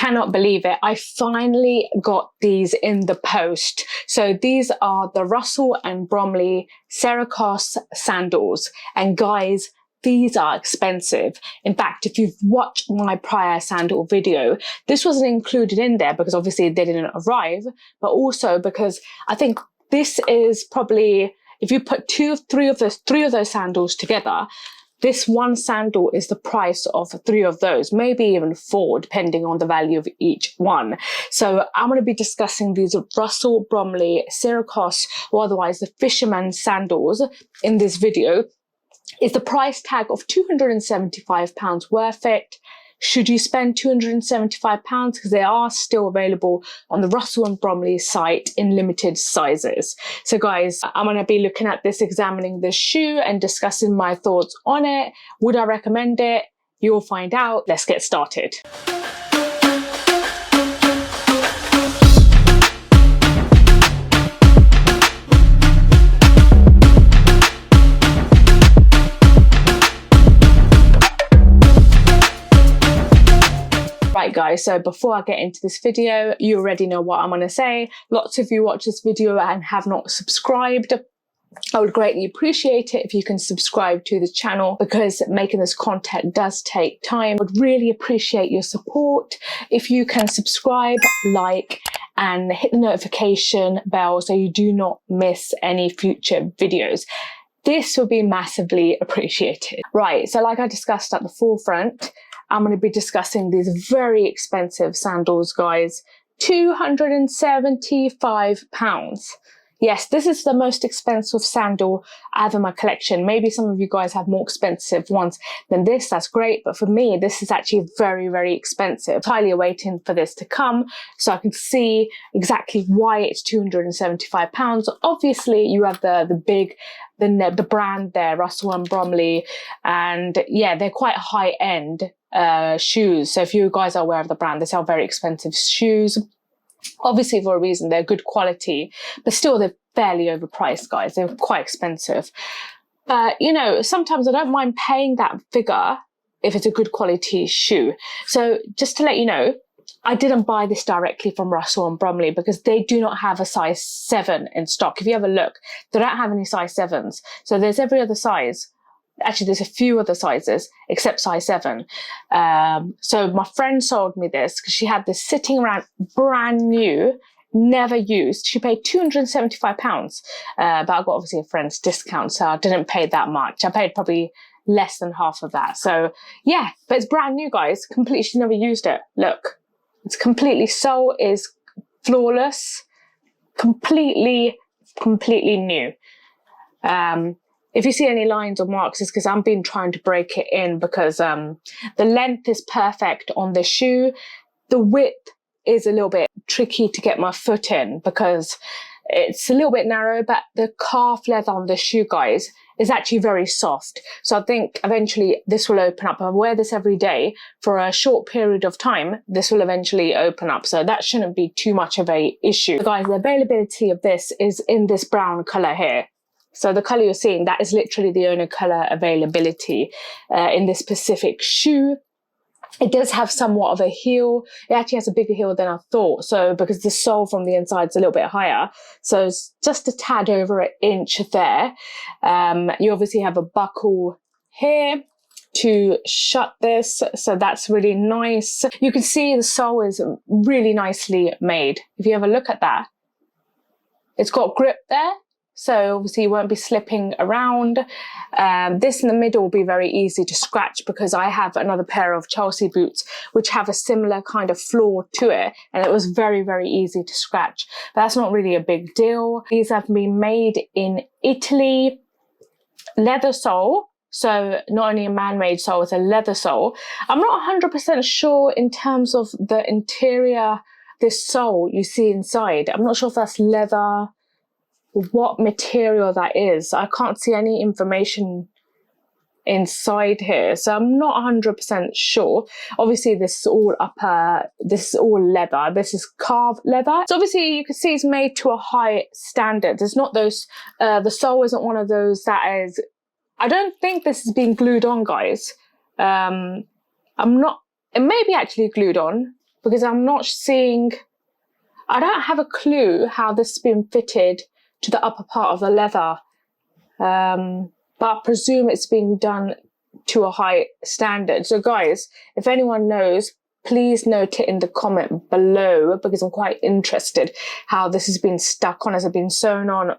cannot believe it. I finally got these in the post. So these are the Russell and Bromley Siracuse sandals. And guys, these are expensive. In fact, if you've watched my prior sandal video, this wasn't included in there because obviously they didn't arrive, but also because I think this is probably, if you put three of those sandals together, this one sandal is the price of 3 of those, maybe even 4, depending on the value of each one. So I'm going to be discussing these Russell Bromley Siracuse, or otherwise the fisherman sandals, in this video. Is the price tag of £275 worth it? Should you spend £275? Because they are still available on the Russell and Bromley site in limited sizes. So guys, I'm going to be looking at this, examining this shoe and discussing my thoughts on it. Would I recommend it? You'll find out. Let's get started. Right guys, so before I get into this video, you already know what I'm going to say. Lots of you watch this video and have not subscribed. I would greatly appreciate it if you can subscribe to the channel, because making this content does take time. I would really appreciate your support if you can subscribe, like, and hit the notification bell so you do not miss any future videos. This will be massively appreciated. Right, so like I discussed at the forefront, I'm going to be discussing these very expensive sandals, guys. £275. Yes, this is the most expensive sandal I have in my collection. Maybe some of you guys have more expensive ones than this. That's great. But for me, this is actually very, very expensive. Highly awaiting for this to come so I can see exactly why it's £275. Obviously, you have the brand there, Russell and Bromley. And yeah, they're quite high-end shoes. So if you guys are aware of the brand, they sell very expensive shoes. Obviously for a reason, they're good quality, but still they're fairly overpriced, guys. They're quite expensive. But you know, sometimes I don't mind paying that figure if it's a good quality shoe. So just to let you know, I didn't buy this directly from Russell and Bromley because they do not have a size 7 in stock. If you have a look, they don't have any size 7s. So there's every other size. Actually, there's a few other sizes except size 7. So my friend sold me this because she had this sitting around brand new, never used. She paid £275, but I got obviously a friend's discount, so I didn't pay that much. I paid probably less than half of that. So yeah, but it's brand new, guys. Completely, she never used it. Look, it's completely, sole is flawless, completely new. If you see any lines or marks, it's because I've been trying to break it in because the length is perfect on the shoe. The width is a little bit tricky to get my foot in because it's a little bit narrow, but the calf leather on the shoe, guys, is actually very soft. So I think eventually this will open up. I wear this every day for a short period of time. This will eventually open up. So that shouldn't be too much of a issue. So guys, the availability of this is in this brown color here. So the color you're seeing, that is literally the only color availability in this specific shoe. It does have somewhat of a heel. It actually has a bigger heel than I thought. So because the sole from the inside is a little bit higher. So it's just a tad over an inch there. You obviously have a buckle here to shut this. So that's really nice. You can see the sole is really nicely made. If you have a look at that, it's got grip there. So obviously you won't be slipping around. This in the middle will be very easy to scratch because I have another pair of Chelsea boots which have a similar kind of floor to it, and it was very, very easy to scratch. But that's not really a big deal. These have been made in Italy. Leather sole. So not only a man-made sole, it's a leather sole. I'm not 100% sure in terms of the interior, this sole you see inside. I'm not sure if that's leather, what material that is. I can't see any information inside here, so I'm not 100% sure. Obviously this is all this is all leather. This is carved leather, so obviously you can see it's made to a high standard. There's not those the sole isn't one of those that is, I don't think this is being glued on, guys. I'm not, it may be actually glued on, because I'm not seeing, I don't have a clue how this has been fitted to the upper part of the leather. But I presume it's being done to a high standard. So guys, if anyone knows, please note it in the comment below, because I'm quite interested how this has been stuck on. Has it been sewn on?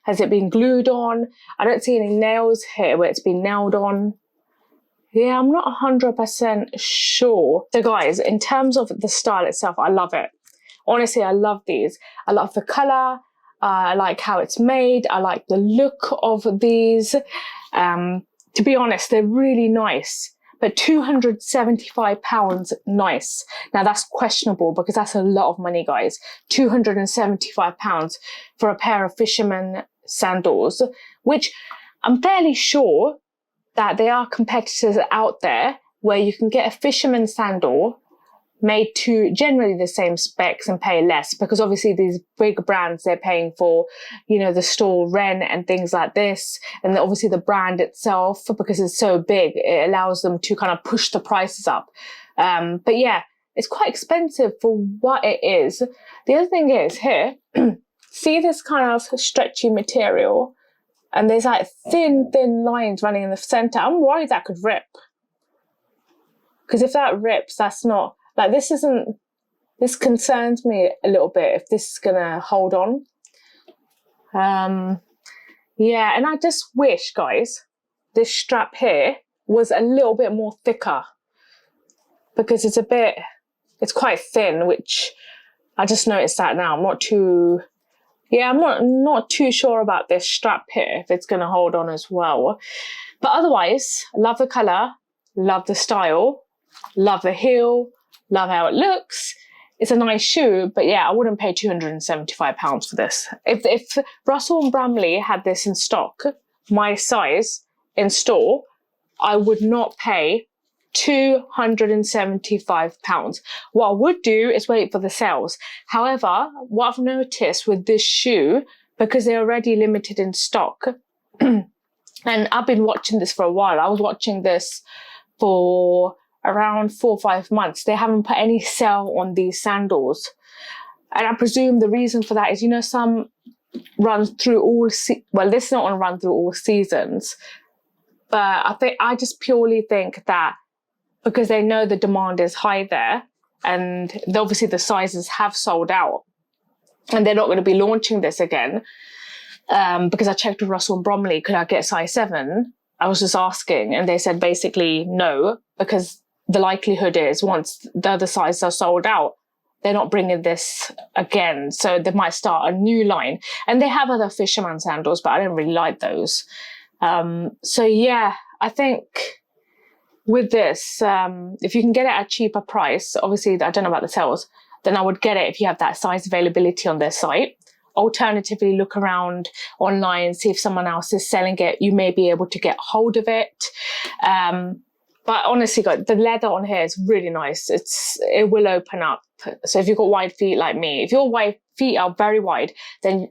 Has it been glued on? I don't see any nails here where it's been nailed on. Yeah, I'm not 100% sure. So guys, in terms of the style itself, I love it. Honestly, I love these. I love the colour. I like how it's made. I like the look of these. To be honest, they're really nice. But £275, nice. Now that's questionable because that's a lot of money, guys. £275 for a pair of fisherman sandals, which I'm fairly sure that there are competitors out there where you can get a fisherman sandal made to generally the same specs and pay less, because obviously these big brands, they're paying for, you know, the store rent and things like this, and obviously the brand itself, because it's so big, it allows them to kind of push the prices up. But yeah, it's quite expensive for what it is. The other thing is here, see this kind of stretchy material, and there's like thin lines running in the center. I'm worried that could rip, because if that rips, that's not, like, this concerns me a little bit if this is gonna hold on. Yeah, and I just wish, guys, this strap here was a little bit more thicker, because it's quite thin, which I just noticed that now. I'm not too sure about this strap here, if it's gonna hold on as well. But otherwise, love the color, love the style, love the heel, love how it looks. It's a nice shoe, but yeah, I wouldn't pay £275 for this. If Russell and Bromley had this in stock, my size in store, I would not pay £275. What I would do is wait for the sales. However, what I've noticed with this shoe, because they're already limited in stock, and I've been watching this for a while. I was watching this for around 4 or 5 months. They haven't put any sale on these sandals. And I presume the reason for that is, you know, some run through all, well, this is not going to run through all seasons. But I just purely think that because they know the demand is high there, and obviously the sizes have sold out, and they're not going to be launching this again. Because I checked with Russell and Bromley, could I get size 7? I was just asking, and they said basically no, because the likelihood is once the other sizes are sold out, they're not bringing this again. So they might start a new line. And they have other fisherman sandals, but I don't really like those. So yeah, I think with this, if you can get it at a cheaper price, obviously I don't know about the sales, then I would get it if you have that size availability on their site. Alternatively, look around online, see if someone else is selling it. You may be able to get hold of it. But honestly, guys, the leather on here is really nice. It will open up. So if you've got wide feet like me, if your feet are very wide, then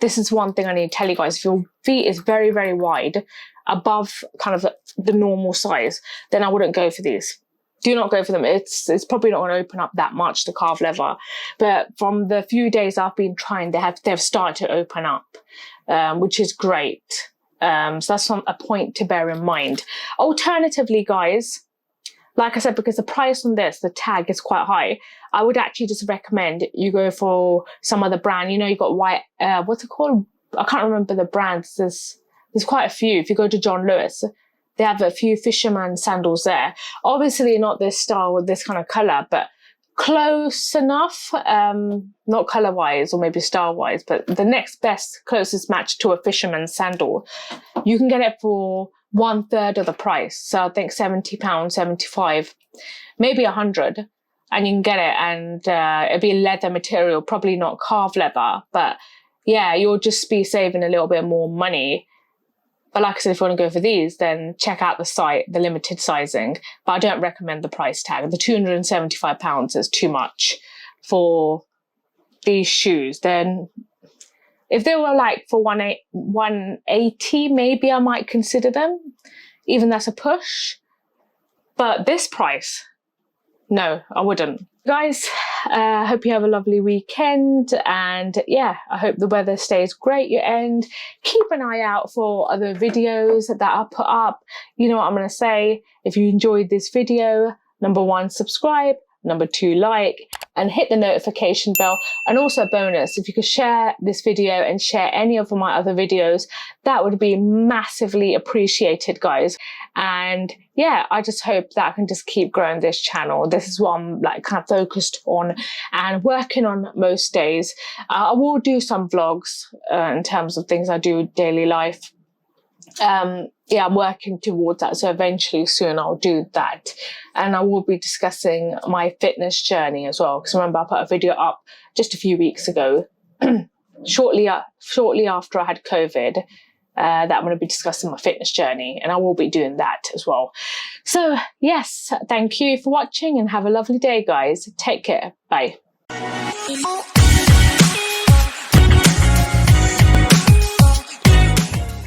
this is one thing I need to tell you guys. If your feet is very, very wide, above kind of the normal size, then I wouldn't go for these. Do not go for them. It's probably not going to open up that much, the calf leather. But from the few days I've been trying, they've started to open up, which is great. So that's a point to bear in mind. Alternatively, guys, like I said, because the price on this, the tag is quite high, I would actually just recommend you go for some other brand. You know, you've got white, what's it called? I can't remember the brands. There's quite a few. If you go to John Lewis, they have a few fisherman sandals there. Obviously not this style with this kind of colour, but close enough. Not colour-wise or maybe style-wise, but the next best closest match to a fisherman sandal. You can get it for 1/3 of the price. So I think £70, 75, maybe 100. And you can get it, and it'll be leather material, probably not calf leather. But yeah, you'll just be saving a little bit more money. But like I said, if you want to go for these, then check out the site, the limited sizing. But I don't recommend the price tag. The £275 is too much for these shoes. Then if they were like for 180, maybe I might consider them. Even that's a push. But this price, no, I wouldn't. Guys, I hope you have a lovely weekend, and yeah, I hope the weather stays great your end. Keep an eye out for other videos that I put up. You know what I'm going to say. If you enjoyed this video, number 1, subscribe. Number 2, like, and hit the notification bell. And also a bonus, if you could share this video and share any of my other videos, that would be massively appreciated, guys. And yeah, I just hope that I can just keep growing this channel. This is what I'm like kind of focused on and working on most days. I will do some vlogs in terms of things I do daily life. Yeah, I'm working towards that, so eventually soon I'll do that, and I will be discussing my fitness journey as well, because remember I put a video up just a few weeks ago shortly after I had COVID, that I'm going to be discussing my fitness journey, and I will be doing that as well. So yes, thank you for watching and have a lovely day, guys. Take care. Bye.